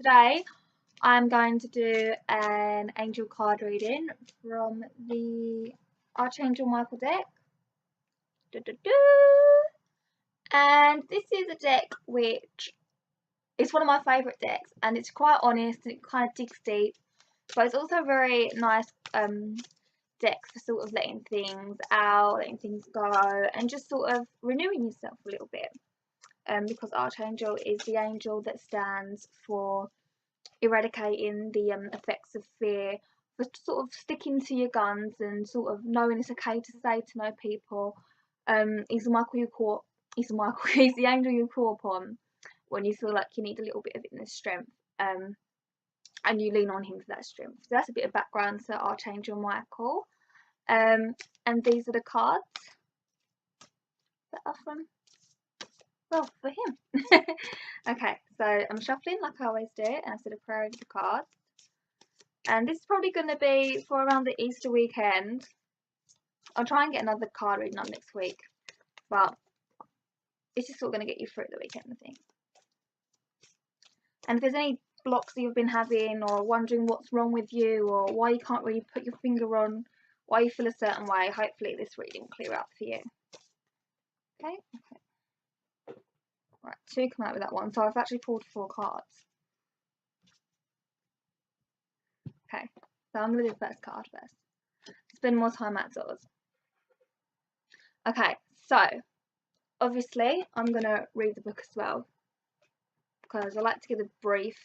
today I'm going to do an angel card reading from the Archangel Michael deck. And this is a deck which is one of my favourite decks, and it's quite honest and it kind of digs deep, but it's also a very nice deck for sort of letting things out, letting things go, and just sort of renewing yourself a little bit. Because Archangel is the angel that stands for eradicating the effects of fear, for sort of sticking to your guns and sort of knowing it's okay to say to no people. He's the Michael you call. He's the Michael. He's the angel you call upon when you feel like you need a little bit of inner strength. And you lean on him for that strength. So that's a bit of background to Archangel Michael. And these are the cards that are from, well, for him. Okay, so I'm shuffling like I always do, and I've said a prayer over the cards. And this is probably going to be for around the Easter weekend. I'll try and get another card reading up next week, but it's just sort of going to get you through the weekend, I think. And if there's any blocks that you've been having, or wondering what's wrong with you, or why you can't really put your finger on why you feel a certain way, hopefully this reading will clear up for you. Okay. Right, 2 come out with that one, so I've actually pulled 4 cards. Okay, so I'm going to do the first card first. Spend more time outdoors. Okay, so obviously I'm going to read the book as well, because I like to give a brief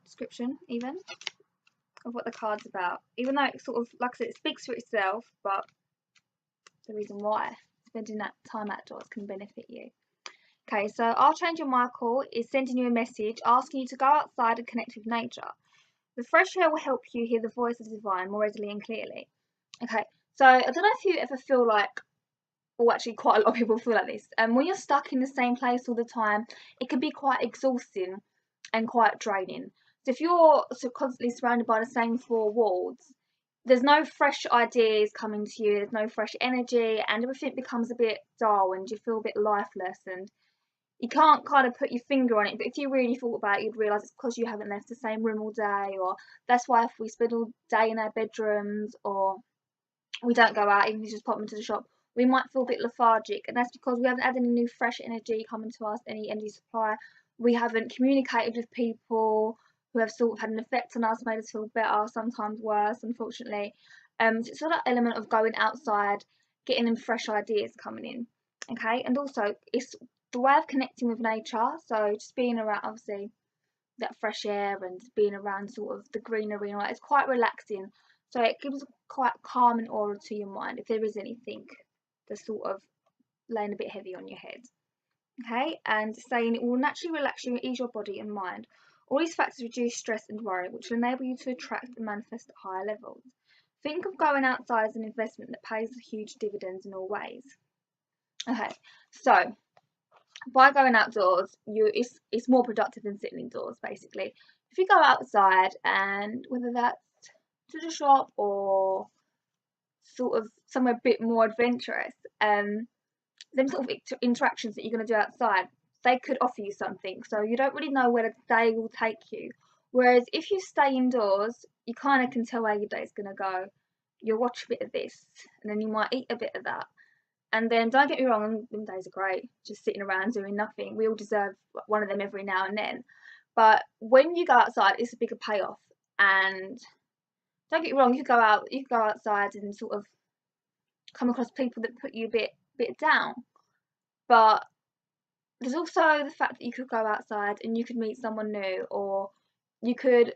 description even, of what the card's about. Even though it sort of, like I said, it speaks for itself, but the reason why spending that time outdoors can benefit you. Okay, so Archangel Michael is sending you a message asking you to go outside and connect with nature. The fresh air will help you hear the voice of the divine more readily and clearly. Okay, so I don't know if you ever feel like, or actually quite a lot of people feel like this, when you're stuck in the same place all the time, it can be quite exhausting and quite draining. So if you're constantly surrounded by the same 4 walls, there's no fresh ideas coming to you, there's no fresh energy, and everything becomes a bit dull and you feel a bit lifeless, and you can't kind of put your finger on it. But if you really thought about it, you'd realise it's because you haven't left the same room all day, or that's why if we spend all day in our bedrooms, or we don't go out, even if you just pop into the shop, we might feel a bit lethargic, and that's because we haven't had any new fresh energy coming to us, any energy supply. We haven't communicated with people who have sort of had an effect on us, made us feel better, sometimes worse, unfortunately. So it's sort of that element of going outside, getting them fresh ideas coming in. Okay, and also it's the way of connecting with nature, so just being around, obviously, that fresh air and being around sort of the greenery and all that, it's quite relaxing. So it gives quite calm and aura to your mind if there is anything that's sort of laying a bit heavy on your head. Okay, and saying it will naturally relax you and ease your body and mind. All these factors reduce stress and worry, which will enable you to attract and manifest at higher levels. Think of going outside as an investment that pays huge dividends in all ways. Okay, so by going outdoors, it's more productive than sitting indoors, basically. If you go outside, and whether that's to the shop or sort of somewhere a bit more adventurous, them sort of interactions that you're going to do outside, they could offer you something, so you don't really know where the day will take you. Whereas if you stay indoors, you kind of can tell where your day's going to go. You'll watch a bit of this, and then you might eat a bit of that. And then, don't get me wrong, them days are great, just sitting around doing nothing. We all deserve one of them every now and then. But when you go outside, it's a bigger payoff. And don't get me wrong, you could go outside and sort of come across people that put you a bit down. But there's also the fact that you could go outside and you could meet someone new, or you could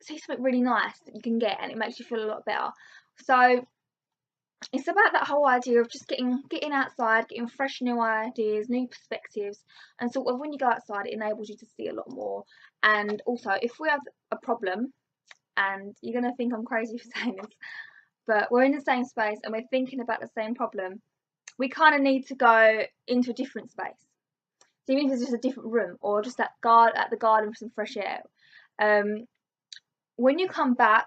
see something really nice that you can get, and it makes you feel a lot better. So it's about that whole idea of just getting outside, getting fresh new ideas, new perspectives, and sort of when you go outside, it enables you to see a lot more. And also, if we have a problem, and you're going to think I'm crazy for saying this, but we're in the same space and we're thinking about the same problem, we kind of need to go into a different space. So even if it's just a different room, or just at the garden for some fresh air, when you come back,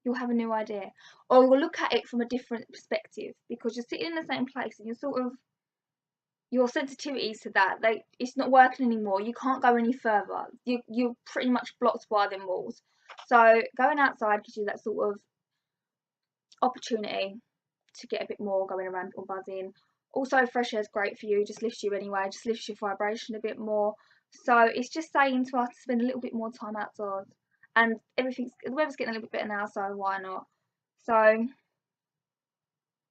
you'll have a new idea, or you'll look at it from a different perspective, because you're sitting in the same place and your sensitivities to that, it's not working anymore. You can't go any further. You're pretty much blocked by them walls. So going outside gives you that sort of opportunity to get a bit more going around or buzzing. Also, fresh air is great for you, just lifts you anyway, just lifts your vibration a bit more. So it's just saying to us to spend a little bit more time outdoors. And the weather's getting a little bit better now, so why not? So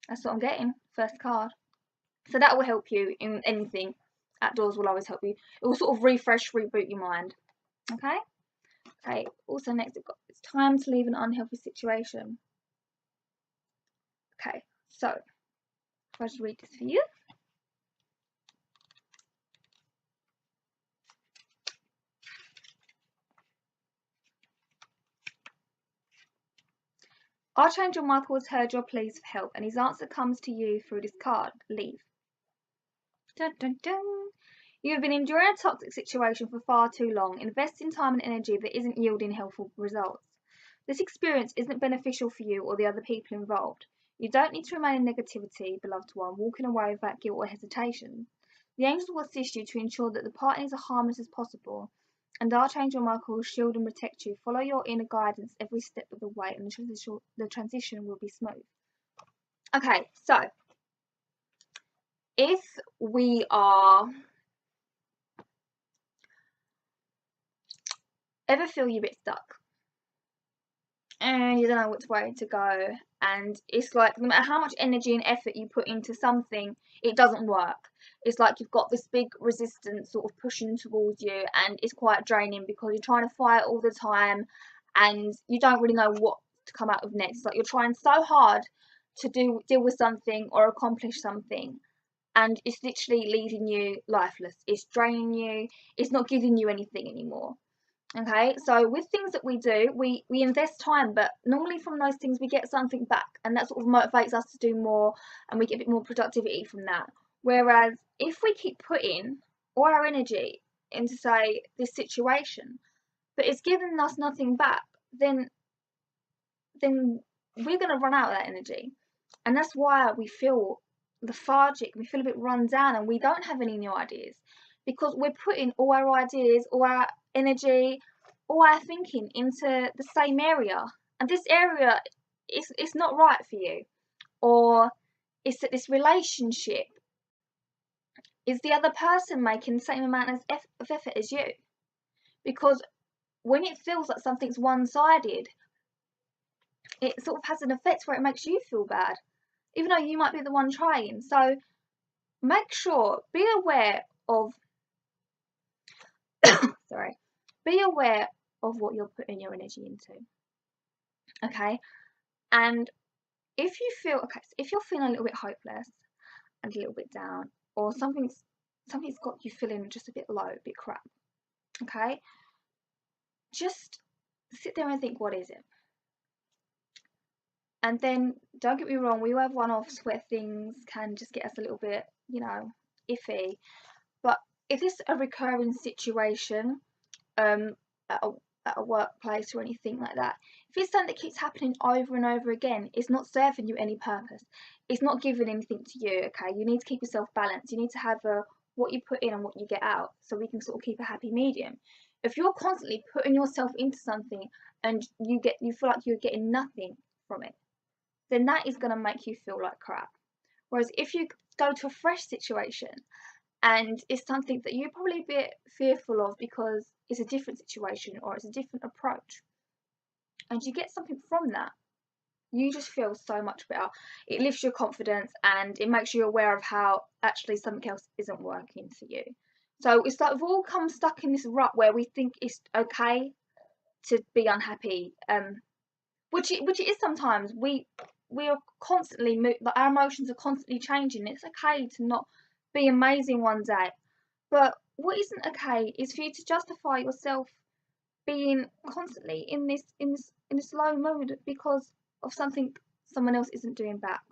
that's what I'm getting, first card. So that will help you in anything. Outdoors will always help you. It will sort of refresh, reboot your mind. Okay? Okay, also next we've got, it's time to leave an unhealthy situation. Okay, so I'll just read this for you. Archangel Michael has heard your pleas for help, and his answer comes to you through this card. Leave. Dun, dun, dun. You have been enduring a toxic situation for far too long, investing time and energy that isn't yielding helpful results. This experience isn't beneficial for you or the other people involved. You don't need to remain in negativity, beloved one, walking away without guilt or hesitation. The angels will assist you to ensure that the partners are harmless as possible, and Archangel Michael will shield and protect you. Follow your inner guidance every step of the way, and the transition will be smooth. Okay, so if we are ever feel you're a bit stuck and you don't know which way to go, and it's like no matter how much energy and effort you put into something, it doesn't work. It's like you've got this big resistance sort of pushing towards you, and it's quite draining because you're trying to fight all the time and you don't really know what to come out of next. It's like you're trying so hard to deal with something or accomplish something, and it's literally leaving you lifeless. It's draining you. It's not giving you anything anymore. Okay, so with things that we do, we invest time, but normally from those things we get something back, and that sort of motivates us to do more, and we get a bit more productivity from that. Whereas if we keep putting all our energy into, say, this situation, but it's giving us nothing back, then we're going to run out of that energy, and that's why we feel lethargic, we feel a bit run down, and we don't have any new ideas, because we're putting all our ideas, all our energy, all our thinking into the same area, and this area it's not right for you, or it's that this relationship is the other person making the same amount of effort as you, because when it feels like something's one-sided, it sort of has an effect where it makes you feel bad, even though you might be the one trying. So make sure, be aware of sorry, be aware of what you're putting your energy into. Okay, and if you feel so if you're feeling a little bit hopeless and a little bit down, or something's got you feeling just a bit low, a bit crap, okay, just sit there and think, what is it? And then don't get me wrong, we have one-offs where things can just get us a little bit, iffy. But if it's a recurring situation, at a workplace or anything like that, if it's something that keeps happening over and over again, it's not serving you any purpose. It's not giving anything to you. Okay, you need to keep yourself balanced. You need to have what you put in and what you get out, so we can sort of keep a happy medium. If you're constantly putting yourself into something and you feel like you're getting nothing from it, then that is going to make you feel like crap. Whereas if you go to a fresh situation and it's something that you're probably a bit fearful of because it's a different situation or it's a different approach, and you get something from that, you just feel so much better. It lifts your confidence and it makes you aware of how actually something else isn't working for you. So it's like we've all come stuck in this rut where we think it's okay to be unhappy, which it is sometimes. We are constantly our emotions are constantly changing. It's okay to not be amazing one day, but what isn't okay is for you to justify yourself being constantly in this low mood because of something someone else isn't doing back,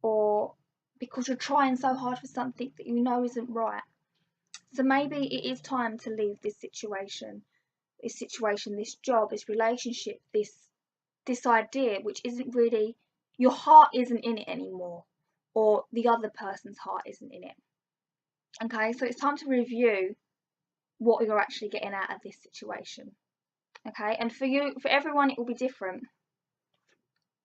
or because you're trying so hard for something that you know isn't right. So maybe it is time to leave this situation, this job, this relationship, this idea, which isn't really, your heart isn't in it anymore, or the other person's heart isn't in it. Okay, so it's time to review what you're actually getting out of this situation. Okay, and for everyone, it will be different.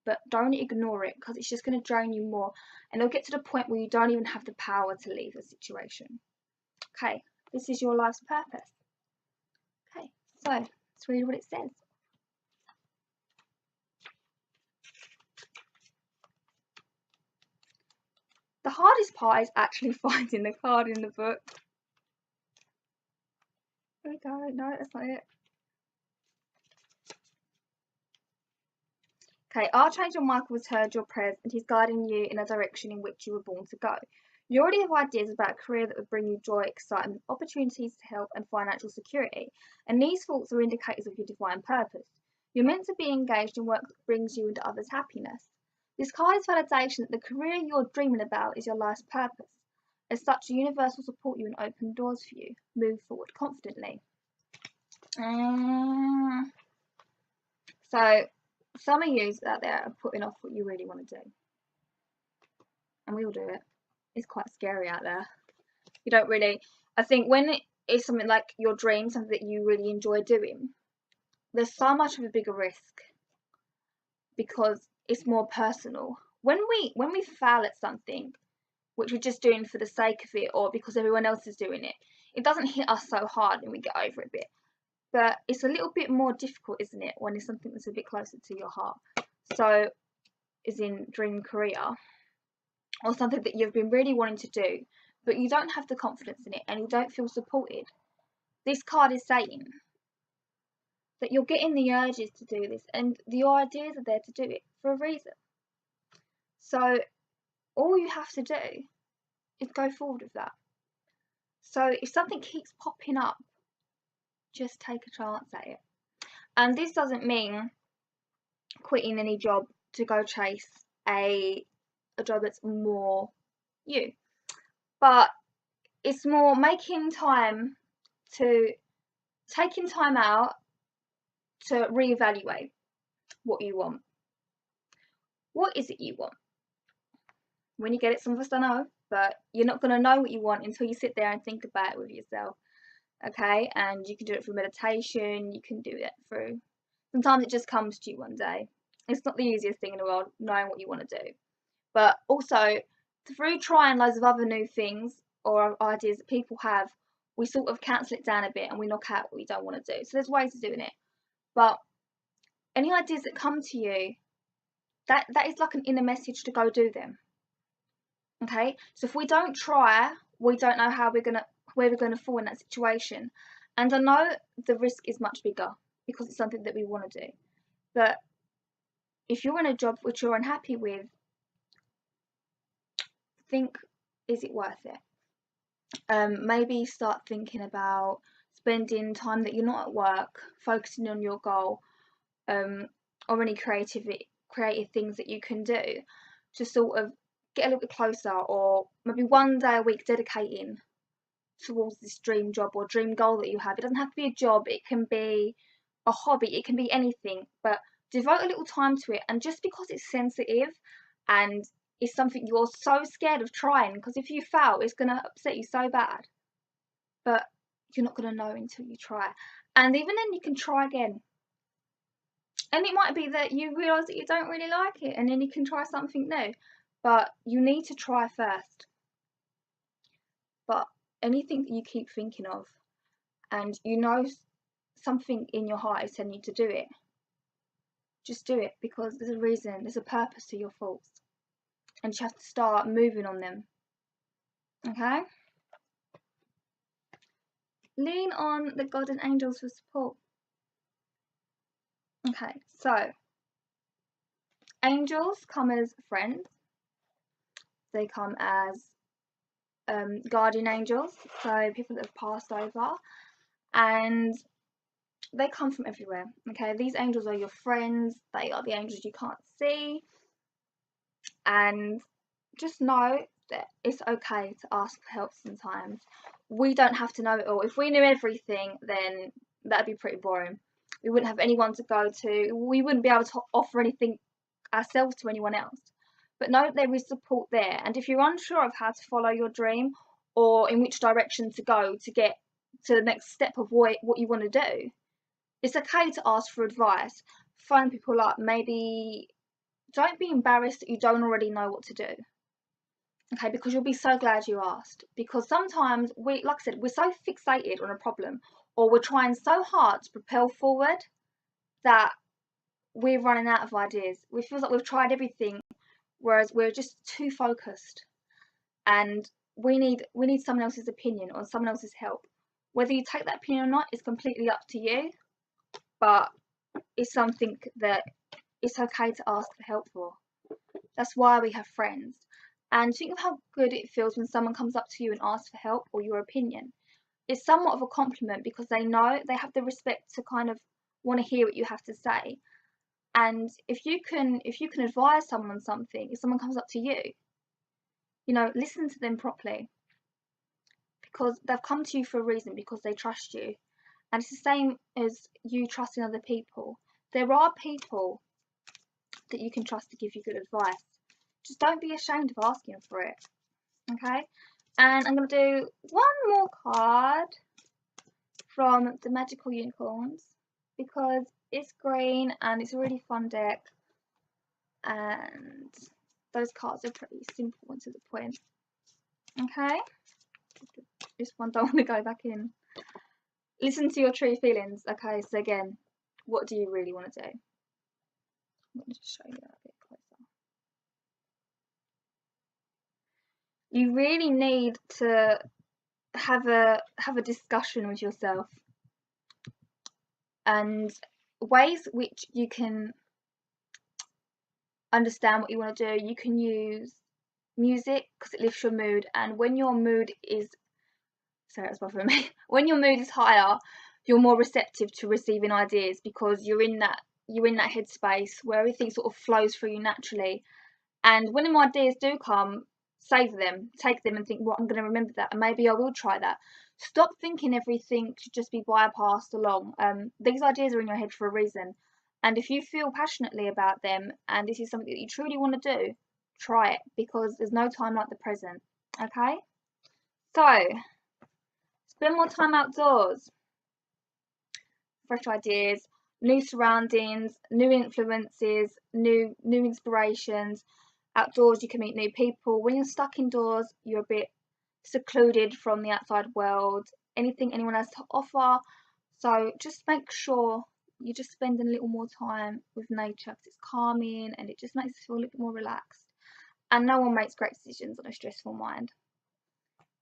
But don't ignore it, because it's just going to drain you more, and it'll get to the point where you don't even have the power to leave the situation. Okay, this is your life's purpose. Okay, so let's read what it says. The hardest part is actually finding the card in the book. There we go. No, that's not it. Okay, Archangel Michael has heard your prayers and he's guiding you in a direction in which you were born to go. You already have ideas about a career that would bring you joy, excitement, opportunities to help, and financial security, and these thoughts are indicators of your divine purpose. You're meant to be engaged in work that brings you and others happiness. This card is validation that the career you're dreaming about is your life's purpose. As such, the universe will support you and open doors for you. Move forward confidently. So, some of you out there are putting off what you really want to do. And we all do it. It's quite scary out there. You don't really... I think when it's something like your dream, something that you really enjoy doing, there's so much of a bigger risk because it's more personal. When we fail at something, which we're just doing for the sake of it or because everyone else is doing it, it doesn't hit us so hard and we get over it a bit. But it's a little bit more difficult, isn't it, when it's something that's a bit closer to your heart. So, as in dream career, or something that you've been really wanting to do, but you don't have the confidence in it and you don't feel supported. This card is saying that you're getting the urges to do this and your ideas are there to do it for a reason. So, all you have to do is go forward with that. So, if something keeps popping up, just take a chance at it. And this doesn't mean quitting any job to go chase a job that's more you, but it's more taking time out to reevaluate what you want. What is it you want? When you get it, some of us don't know, but you're not going to know what you want until you sit there and think about it with yourself. Okay, and you can do it through meditation, you can do it through... Sometimes it just comes to you one day. It's not the easiest thing in the world, knowing what you want to do. But also, through trying loads of other new things or ideas that people have, we sort of cancel it down a bit and we knock out what we don't want to do. So there's ways of doing it. But any ideas that come to you, that is like an inner message to go do them. Okay? So if we don't try, we don't know where we're gonna fall in that situation. And I know the risk is much bigger because it's something that we want to do. But if you're in a job which you're unhappy with, think, is it worth it? Maybe start thinking about spending time that you're not at work, focusing on your goal, or any creative things that you can do to sort of get a little bit closer, or maybe one day a week dedicating towards this dream job or dream goal that you have. It doesn't have to be a job, it can be a hobby, it can be anything, but devote a little time to it. And just because it's sensitive and it's something you're so scared of trying, because if you fail, it's going to upset you so bad, but you're not going to know until you try. And even then, you can try again. And it might be that you realise that you don't really like it, and then you can try something new. But you need to try first. But anything that you keep thinking of, and you know something in your heart is telling you to do it, just do it, because there's a reason, there's a purpose to your thoughts. And you have to start moving on them. Okay? Lean on the God and angels for support. Okay, so angels come as friends. They come as guardian angels, so people that have passed over, and they come from everywhere. Okay, these angels are your friends. They are the angels you can't see, and just know that it's okay to ask for help sometimes. We don't have to know it all. If we knew everything, then that'd be pretty boring. We wouldn't have anyone to go to. We wouldn't be able to offer anything ourselves to anyone else. But know that there is support there. And if you're unsure of how to follow your dream, or in which direction to go to get to the next step of what you want to do. It's okay to ask for advice. Phone people up. Maybe don't be embarrassed that you don't already know what to do. Okay, because you'll be so glad you asked. Because sometimes like I said, we're so fixated on a problem, or we're trying so hard to propel forward that we're running out of ideas. We feel like we've tried everything, whereas we're just too focused, and we need someone else's opinion or someone else's help. Whether you take that opinion or not is completely up to you, but it's something that it's okay to ask for help for. That's why we have friends. And think of how good it feels when someone comes up to you and asks for help or your opinion. It's somewhat of a compliment because they know they have the respect to kind of want to hear what you have to say. And if you can advise someone something, if someone comes up to you, listen to them properly, because they've come to you for a reason, because they trust you. And it's the same as you trusting other people. There are people that you can trust to give you good advice. Just don't be ashamed of asking for it. Okay? And I'm going to do one more card from the Magical Unicorns, because it's green and it's a really fun deck, and those cards are pretty simple and to the point. Okay? This one, don't want to go back in. Listen to your true feelings. Okay, so again, what do you really want to do? Let me just show you that a bit closer. You really need to have a discussion with yourself, and ways which you can understand what you want to do. You can use music because it lifts your mood, and when your mood is when your mood is higher, you're more receptive to receiving ideas, because you're in that headspace where everything sort of flows through you naturally. And when ideas do come, save them, take them and think, well, I'm going to remember that, and maybe I will try that. Stop thinking everything should just be bypassed along. These ideas are in your head for a reason, and if you feel passionately about them and this is something that you truly want to do, try it, because there's no time like the present. Okay, so spend more time outdoors. Fresh ideas, new surroundings, new influences, new inspirations. Outdoors you can meet new people. When you're stuck indoors, you're a bit secluded from the outside world, anything anyone has to offer. So just make sure you just spend a little more time with nature, because it's calming and it just makes you feel a little bit more relaxed. And no one makes great decisions on a stressful mind.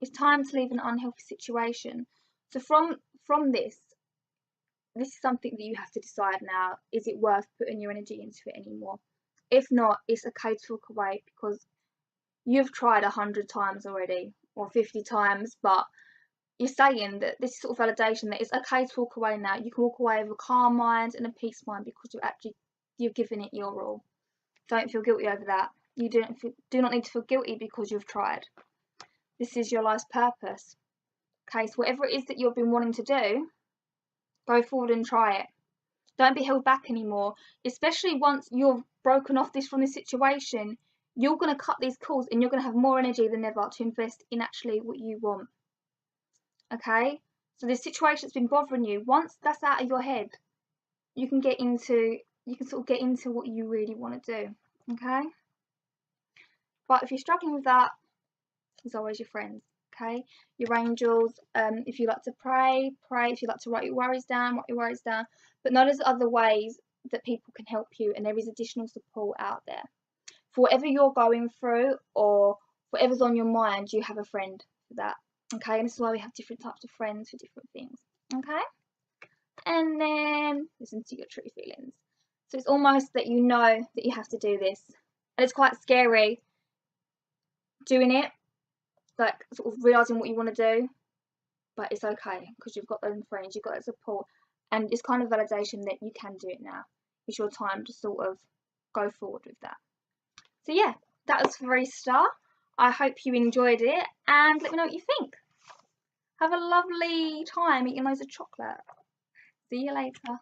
It's time to leave an unhealthy situation. So from this is something that you have to decide now. Is it worth putting your energy into it anymore? If not, it's okay to walk away, because you've tried 100 times already, or 50 times, but you're saying that this is sort of validation that it's okay to walk away now. You can walk away with a calm mind and a peace mind, because you've given it your all. Don't feel guilty over that. You do not need to feel guilty because you've tried. This is your life's purpose. Okay, so whatever it is that you've been wanting to do, go forward and try it. Don't be held back anymore, especially once you've broken off from this situation. You're going to cut these calls and you're going to have more energy than ever to invest in actually what you want. Okay, so this situation that's been bothering you, once that's out of your head, you can sort of get into what you really want to do. Okay, but if you're struggling with that, there's always your friends. Okay, your angels. If you like to pray. If you like to write your worries down, but know there's other ways that people can help you, and there is additional support out there for whatever you're going through or whatever's on your mind. You have a friend for that. Okay, and this is why we have different types of friends for different things. Okay, and then listen to your true feelings. So it's almost that you know that you have to do this, and it's quite scary doing it, like sort of realizing what you want to do, but it's okay, because you've got those friends, you've got that support, and it's kind of validation that you can do it now. It's your time to sort of go forward with that. So yeah, that was for Easter. I hope you enjoyed it, and let me know what you think. Have a lovely time eating loads of chocolate. See you later.